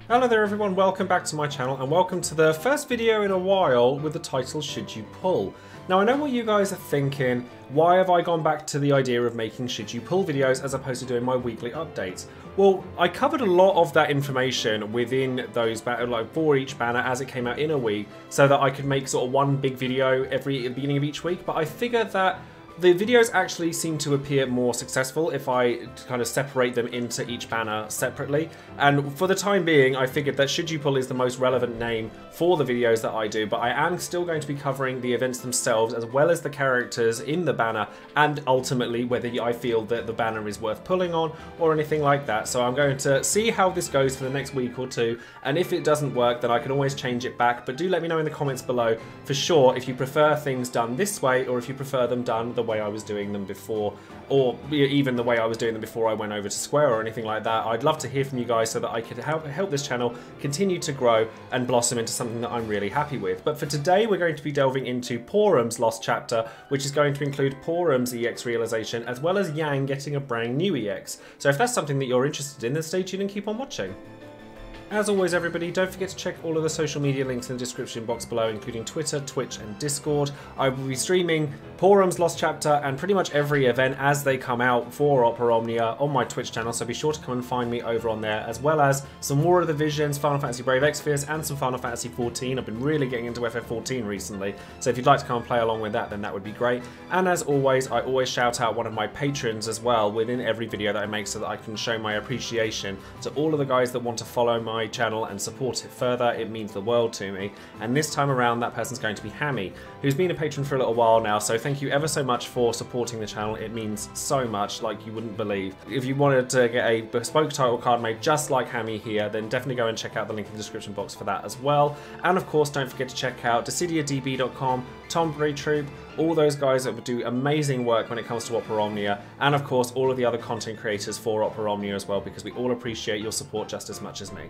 Hello there everyone, welcome back to my channel and welcome to the first video in a while with the title Should You Pull? Now I know what you guys are thinking, why have I gone back to the idea of making Should You Pull videos as opposed to doing my weekly updates? Well, I covered a lot of that information within those, for each banner as it came out in a week so that I could make sort of one big video at the beginning of each week, but I figured that the videos actually seem to appear more successful if I kind of separate them into each banner separately. And for the time being, I figured that Should You Pull is the most relevant name for the videos that I do, but I am still going to be covering the events themselves as well as the characters in the banner and ultimately whether I feel that the banner is worth pulling on or anything like that. So I'm going to see how this goes for the next week or two, and if it doesn't work then I can always change it back, but do let me know in the comments below for sure if you prefer things done this way or if you prefer them done the way I was doing them before, or even the way I was doing them before I went over to Square or anything like that. I'd love to hear from you guys so that I could help this channel continue to grow and blossom into something that I'm really happy with. But for today we're going to be delving into Porom's Lost Chapter, which is going to include Porom's EX realization as well as Yang getting a brand new EX. So if that's something that you're interested in, then stay tuned and keep on watching. As always everybody, don't forget to check all of the social media links in the description box below, including Twitter, Twitch and Discord. I will be streaming Porom's Lost Chapter and pretty much every event as they come out for Omnia on my Twitch channel, so be sure to come and find me over on there, as well as some War of the Visions, Final Fantasy Brave Exvius and some Final Fantasy 14. I've been really getting into FF14 recently, so if you'd like to come and play along with that, then that would be great. And as always, I always shout out one of my patrons as well within every video that I make so that I can show my appreciation to all of the guys that want to follow my channel and support it further. It means the world to me, and this time around that person's going to be Hammy, who's been a patron for a little while now, so thank you ever so much for supporting the channel. It means so much, like you wouldn't believe. If you wanted to get a bespoke title card made just like Hammy here, then definitely go and check out the link in the description box for that as well. And of course don't forget to check out DissidiaDB.com, Tom Troop, all those guys that would do amazing work when it comes to Opera Omnia, and of course all of the other content creators for Opera Omnia as well, because we all appreciate your support just as much as me.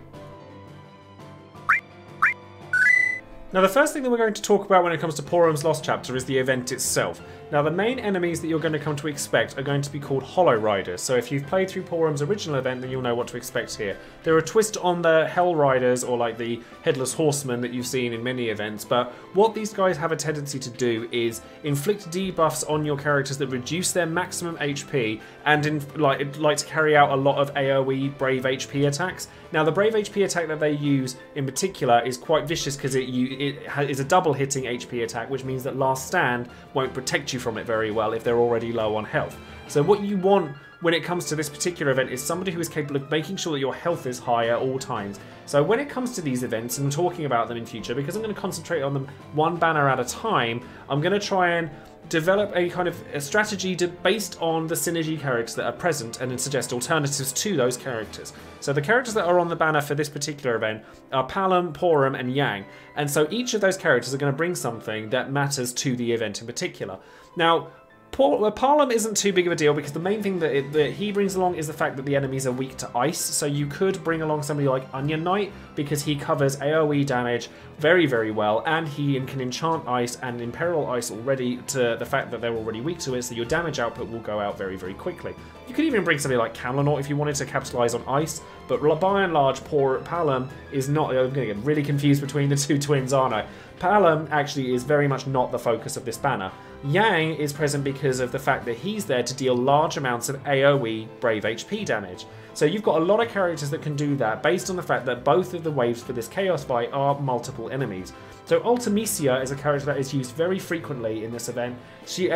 Now the first thing that we're going to talk about when it comes to Porom's Lost Chapter is the event itself. Now the main enemies that you're going to come to expect are going to be called Hollow Riders, so if you've played through Porom's original event then you'll know what to expect here. They're a twist on the Hell Riders, or like the Headless Horsemen that you've seen in many events, but what these guys have a tendency to do is inflict debuffs on your characters that reduce their maximum HP and like to carry out a lot of AoE Brave HP attacks. Now the Brave HP attack that they use in particular is quite vicious because it is a double hitting HP attack, which means that Last Stand won't protect you from it very well if they're already low on health. So what you want when it comes to this particular event is somebody who is capable of making sure that your health is high at all times. So when it comes to these events, and talking about them in future, because I'm going to concentrate on them one banner at a time, I'm going to try and develop a kind of a strategy based on the synergy characters that are present and then suggest alternatives to those characters. So the characters that are on the banner for this particular event are Palom, Porom and Yang, and so each of those characters are going to bring something that matters to the event in particular. Now Palom isn't too big of a deal because the main thing that he brings along is the fact that the enemies are weak to ice, so you could bring along somebody like Onion Knight because he covers AoE damage very, very well, and he can enchant ice and imperil ice already to the fact that they're already weak to it, so your damage output will go out very, very quickly. You could even bring somebody like Camlanaut if you wanted to capitalize on ice, but by and large, Palom is not. I'm going to get really confused between the two twins, aren't I? Palom actually is very much not the focus of this banner. Yang is present because of the fact that he's there to deal large amounts of AoE Brave HP damage. So you've got a lot of characters that can do that based on the fact that both of the waves for this Chaos fight are multiple enemies. So Ultimisia is a character that is used very frequently in this event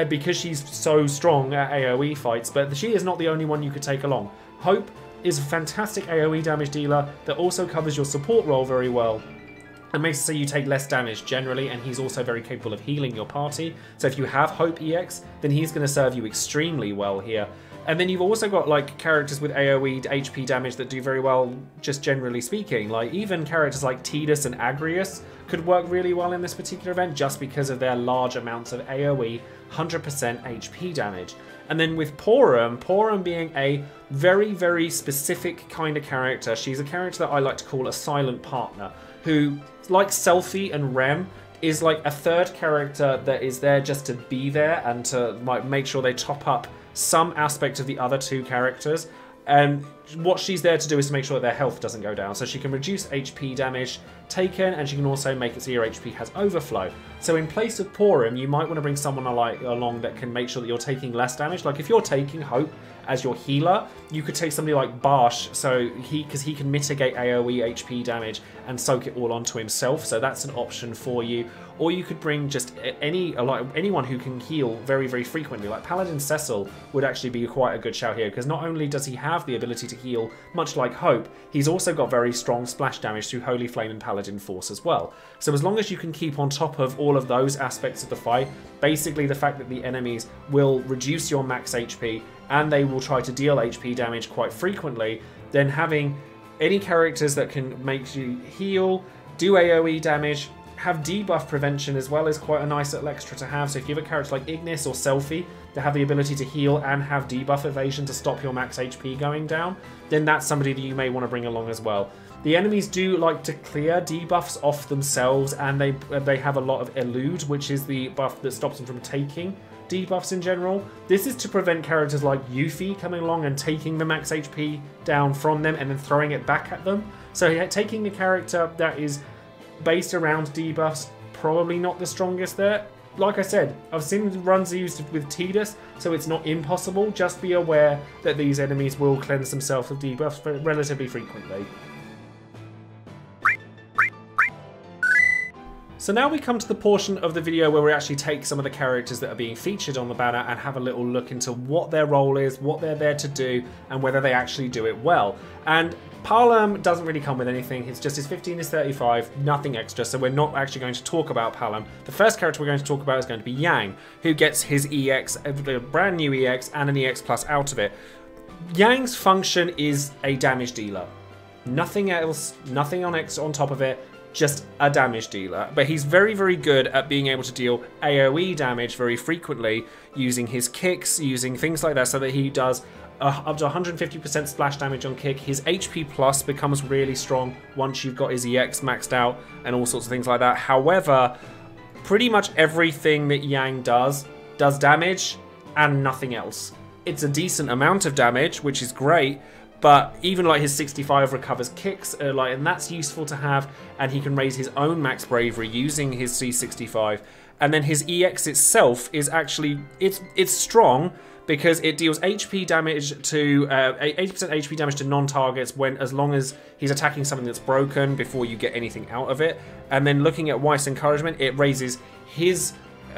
because she's so strong at AoE fights, but she is not the only one you could take along. Hope is a fantastic AoE damage dealer that also covers your support role very well. It makes it so you take less damage generally, and he's also very capable of healing your party. So if you have Hope EX, then he's going to serve you extremely well here. And then you've also got like characters with AoE HP damage that do very well, just generally speaking. Like even characters like Tidus and Agrius could work really well in this particular event just because of their large amounts of AoE 100% HP damage. And then with Porom being a very, very specific kind of character, she's a character that I like to call a silent partner, who, like Selphie and Rem, is like a third character that is there just to be there and to make sure they top up some aspect of the other two characters. And what she's there to do is to make sure that their health doesn't go down. So she can reduce HP damage taken, and she can also make it so your HP has overflow. So in place of Porom, you might want to bring someone along that can make sure that you're taking less damage. Like if you're taking Hope as your healer, you could take somebody like Barsh, because he can mitigate AoE HP damage and soak it all onto himself. So that's an option for you. Or you could bring just anyone who can heal very, very frequently. Like Paladin Cecil would actually be quite a good shout here, because not only does he have the ability to heal, much like Hope, he's also got very strong splash damage through Holy Flame and Paladin Force as well. So as long as you can keep on top of all of those aspects of the fight, basically the fact that the enemies will reduce your max HP and they will try to deal HP damage quite frequently, then having any characters that can make you heal, do AoE damage, have debuff prevention as well is quite a nice little extra to have. So if you have a character like Ignis or Selphie that have the ability to heal and have debuff evasion to stop your max HP going down, then that's somebody that you may want to bring along as well. The enemies do like to clear debuffs off themselves, and they have a lot of elude, which is the buff that stops them from taking debuffs in general. This is to prevent characters like Yuffie coming along and taking the max HP down from them and then throwing it back at them. So taking a character that is based around debuffs, probably not the strongest there. Like I said, I've seen runs used with Tidus, so it's not impossible. Just be aware that these enemies will cleanse themselves of debuffs relatively frequently. So now we come to the portion of the video where we actually take some of the characters that are being featured on the banner and have a little look into what their role is, what they're there to do, and whether they actually do it well. And Palom doesn't really come with anything. It's just his 15 is 35, nothing extra, so we're not actually going to talk about Palom. The first character we're going to talk about is going to be Yang, who gets his EX, a brand new EX, and an EX Plus out of it. Yang's function is a damage dealer. Nothing else, nothing on top of it, just a damage dealer. But he's very, very good at being able to deal AoE damage very frequently, using his kicks, using things like that, so that he does up to 150% splash damage on kick. His HP plus becomes really strong once you've got his EX maxed out and all sorts of things like that. However, pretty much everything that Yang does damage and nothing else. It's a decent amount of damage, which is great, but even like his 65 recovers kicks, and that's useful to have, and he can raise his own max bravery using his C65. And then his EX itself is actually, it's strong, because it deals HP damage to 80% HP damage to non-targets as long as he's attacking something that's broken before you get anything out of it. And then looking at Weiss Encouragement, it raises his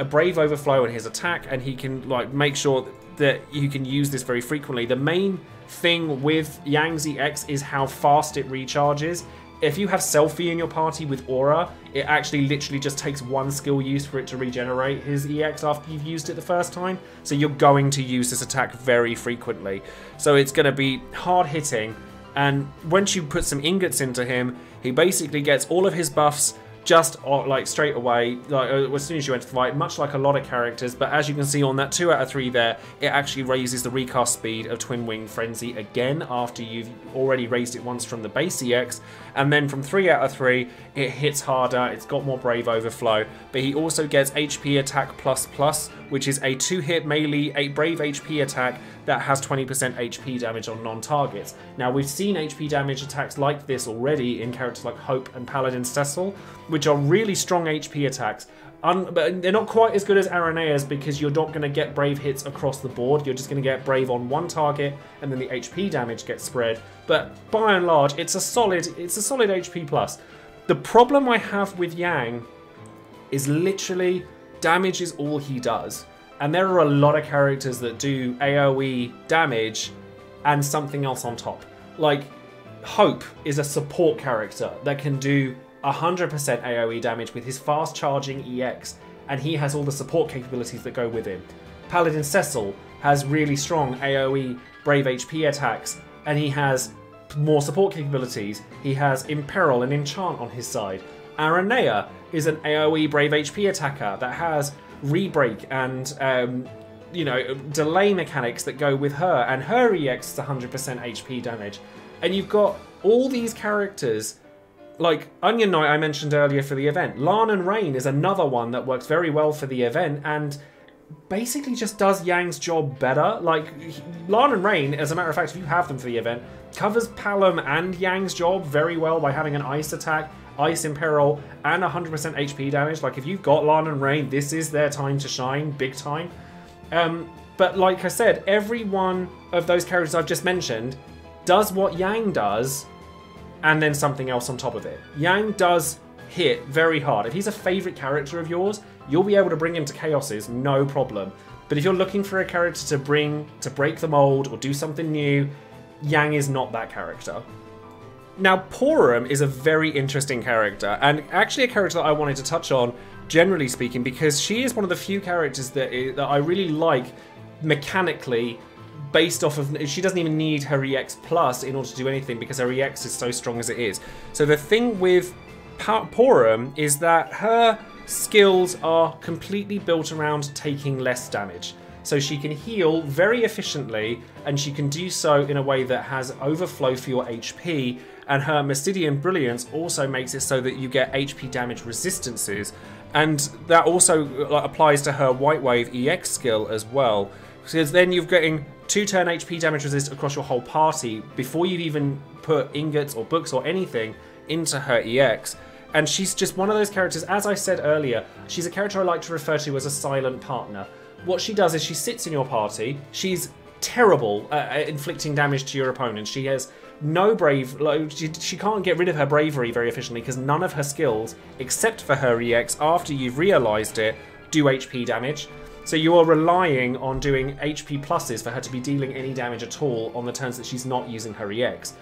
Brave Overflow and his attack, and he can make sure that you can use this very frequently. The main thing with Yang's EX is how fast it recharges. If you have Selphie in your party with Aura, it actually literally just takes one skill use for it to regenerate his EX after you've used it the first time. So you're going to use this attack very frequently. So it's going to be hard hitting. And once you put some ingots into him, he basically gets all of his buffs just straight away, as soon as you enter the fight, much like a lot of characters. But as you can see on that 2 out of 3 there, it actually raises the recast speed of Twin Wing Frenzy again after you've already raised it once from the base EX. And then from 3 out of 3, it hits harder, it's got more Brave Overflow, but he also gets HP Attack Plus, which is a 2-hit melee Brave HP attack that has 20% HP damage on non-targets. Now, we've seen HP damage attacks like this already in characters like Hope and Paladin Cecil, which are really strong HP attacks. But they're not quite as good as Aranea's, because you're not going to get Brave hits across the board. You're just going to get Brave on one target, and then the HP damage gets spread. But by and large, it's a solid HP plus. The problem I have with Yang is literally damage is all he does. And there are a lot of characters that do AoE damage and something else on top. Like, Hope is a support character that can do 100% AoE damage with his fast charging EX, and he has all the support capabilities that go with him. Paladin Cecil has really strong AoE Brave HP attacks, and he has more support capabilities. He has Imperil and Enchant on his side. Aranea is an AoE Brave HP attacker that has Rebreak and delay mechanics that go with her, and her EX is 100% HP damage. And you've got all these characters like Onion Knight I mentioned earlier for the event. Lan and Rain is another one that works very well for the event and basically just does Yang's job better. Like, Lan and Rain, as a matter of fact, if you have them for the event, covers Palom and Yang's job very well by having an ice attack, ice in peril, and 100% HP damage. Like, if you've got Lan and Rain, this is their time to shine, big time. But like I said, every one of those characters I've just mentioned does what Yang does, and then something else on top of it. Yang does hit very hard. If he's a favourite character of yours, you'll be able to bring him to Chaoses, no problem. But if you're looking for a character to break the mold or do something new, Yang is not that character. Now, Porom is a very interesting character, and actually a character that I wanted to touch on, generally speaking, because she is one of the few characters that I really like mechanically, based off of, she doesn't even need her EX plus in order to do anything because her EX is so strong as it is. So the thing with Porom is that her skills are completely built around taking less damage. So she can heal very efficiently, and she can do so in a way that has overflow for your HP, and her Dissidia Brilliance also makes it so that you get HP damage resistances, and that also applies to her White Wave EX skill as well. Because then you're getting 2-turn HP damage resist across your whole party before you've even put ingots or books or anything into her EX. And she's just one of those characters, as I said earlier, she's a character I like to refer to as a silent partner. What she does is she sits in your party, she's terrible at inflicting damage to your opponent. She has no she can't get rid of her bravery very efficiently because none of her skills, except for her EX, after you've realised it, do HP damage. So you are relying on doing HP pluses for her to be dealing any damage at all on the turns that she's not using her EX.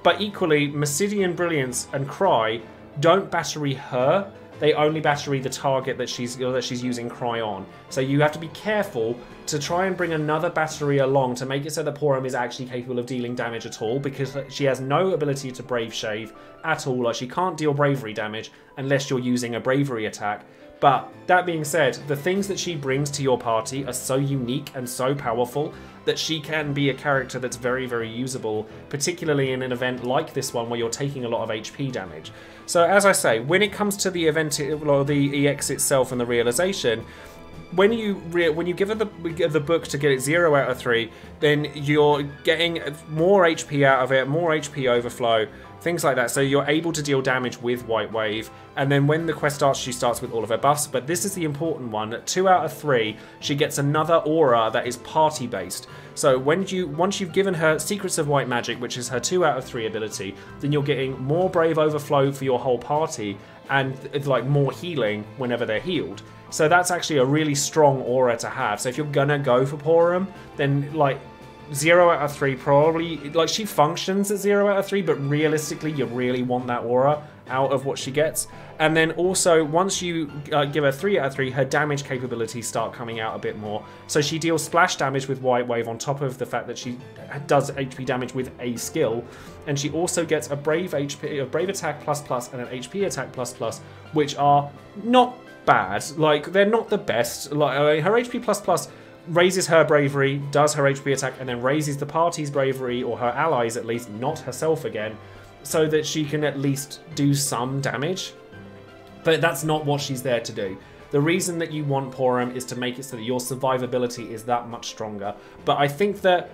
But equally, Dissidia Brilliance and Cry don't battery her, they only battery the target that she's using Cry on. So you have to be careful to try and bring another battery along to make it so that Porom is actually capable of dealing damage at all, because she has no ability to Brave Shave at all. Like, she can't deal bravery damage unless you're using a bravery attack. But that being said, the things that she brings to your party are so unique and so powerful that she can be a character that's very, very usable, particularly in an event like this one where you're taking a lot of HP damage. So as I say, when it comes to the event, or the EX itself and the realisation, when you give her the book to get it 0 out of 3, then you're getting more HP out of it, more HP overflow, things like that. So you're able to deal damage with White Wave, and then when the quest starts, she starts with all of her buffs. But this is the important one: 2 out of 3, she gets another aura that is party based. So once you've given her Secrets of White Magic, which is her 2 out of 3 ability, then you're getting more Brave Overflow for your whole party, and like more healing whenever they're healed. So that's actually a really strong aura to have. So if you're gonna go for Porom, then like 0 out of 3 probably, like, she functions at 0 out of 3, but realistically you really want that aura out of what she gets. And then also, once you give her 3 out of 3, her damage capabilities start coming out a bit more. So she deals splash damage with White Wave on top of the fact that she does HP damage with a skill, and she also gets a Brave Attack ++ and an HP Attack ++, which are not bad. Like, they're not the best. Like, her HP ++ raises her bravery, does her HP attack, and then raises the party's bravery, or her allies at least, not herself again, so that she can at least do some damage. But that's not what she's there to do. The reason that you want Porom is to make it so that your survivability is that much stronger. But I think that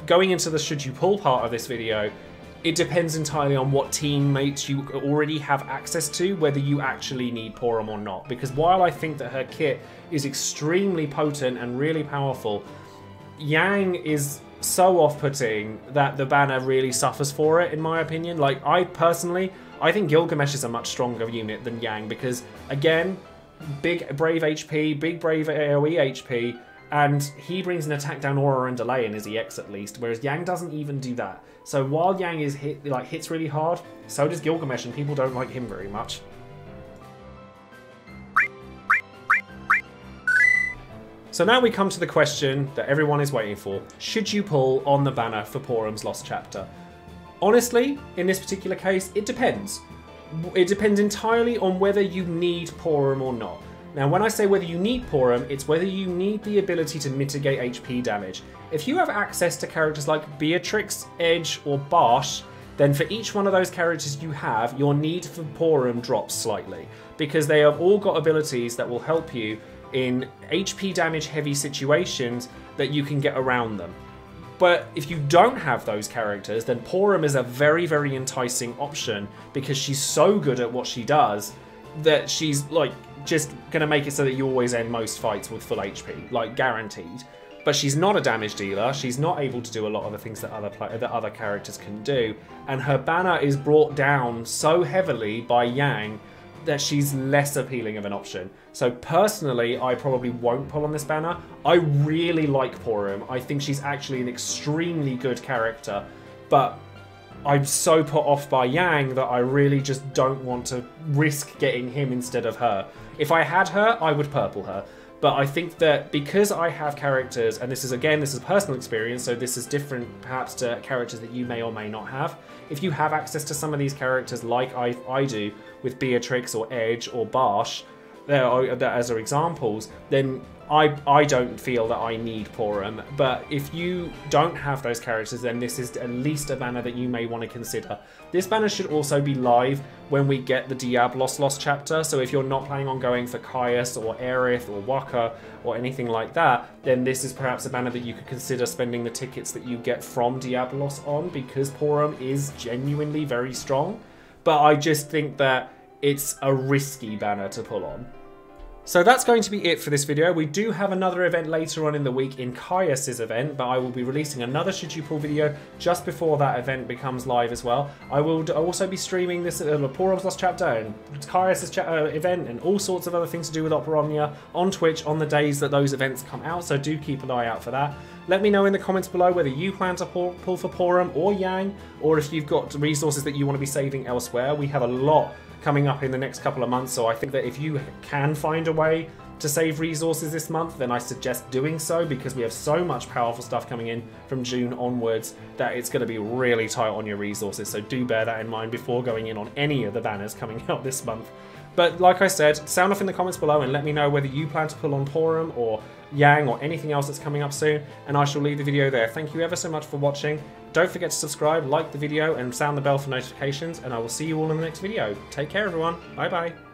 going into the should you pull part of this video, it depends entirely on what teammates you already have access to, whether you actually need Porom or not. Because while I think that her kit is extremely potent and really powerful, Yang is so off-putting that the banner really suffers for it, in my opinion. Like, I think Gilgamesh is a much stronger unit than Yang, because, again, big Brave HP, big Brave AoE HP, and he brings an attack down aura and delay in his EX at least, whereas Yang doesn't even do that. So while Yang is hits really hard, so does Gilgamesh, and people don't like him very much. So now we come to the question that everyone is waiting for: should you pull on the banner for Porom's Lost Chapter? Honestly, in this particular case, it depends. It depends entirely on whether you need Porom or not. Now, when I say whether you need Porom, it's whether you need the ability to mitigate HP damage. If you have access to characters like Beatrix, Edge, or Barsh, then for each one of those characters you have, your need for Porom drops slightly, because they have all got abilities that will help you in HP damage heavy situations that you can get around them. But if you don't have those characters, then Porom is a very, very enticing option because she's so good at what she does that she's like just going to make it so that you always end most fights with full HP, like guaranteed. But she's not a damage dealer, she's not able to do a lot of the things that other characters can do, and her banner is brought down so heavily by Yang that she's less appealing of an option. So personally, I probably won't pull on this banner. I really like Porom. I think she's actually an extremely good character, but I'm so put off by Yang that I really just don't want to risk getting him instead of her. If I had her, I would purple her. But I think that because I have characters, and this is a personal experience, so this is different perhaps to characters that you may or may not have. If you have access to some of these characters like I do with Beatrix or Edge or Barsh, as are examples, then I don't feel that I need Porom. But if you don't have those characters, then this is at least a banner that you may want to consider. This banner should also be live when we get the Diablos Lost chapter, so if you're not planning on going for Caius or Aerith or Waka or anything like that, then this is perhaps a banner that you could consider spending the tickets that you get from Diablos on, because Porom is genuinely very strong. But I just think that it's a risky banner to pull on. So that's going to be it for this video. We do have another event later on in the week in Caius's event, but I will be releasing another Should You Pull video just before that event becomes live as well. I will also be streaming this Porom's Lost chapter and Caius's event and all sorts of other things to do with Opera Omnia on Twitch on the days that those events come out, so do keep an eye out for that. Let me know in the comments below whether you plan to pull for Porom or Yang, or if you've got resources that you want to be saving elsewhere. We have a lot coming up in the next couple of months, so I think that if you can find a way to save resources this month, then I suggest doing so, because we have so much powerful stuff coming in from June onwards that it's going to be really tight on your resources, so do bear that in mind before going in on any of the banners coming out this month. But like I said, sound off in the comments below and let me know whether you plan to pull on Porom or Yang or anything else that's coming up soon, and I shall leave the video there. Thank you ever so much for watching. Don't forget to subscribe, like the video, and sound the bell for notifications, and I will see you all in the next video. Take care, everyone. Bye bye.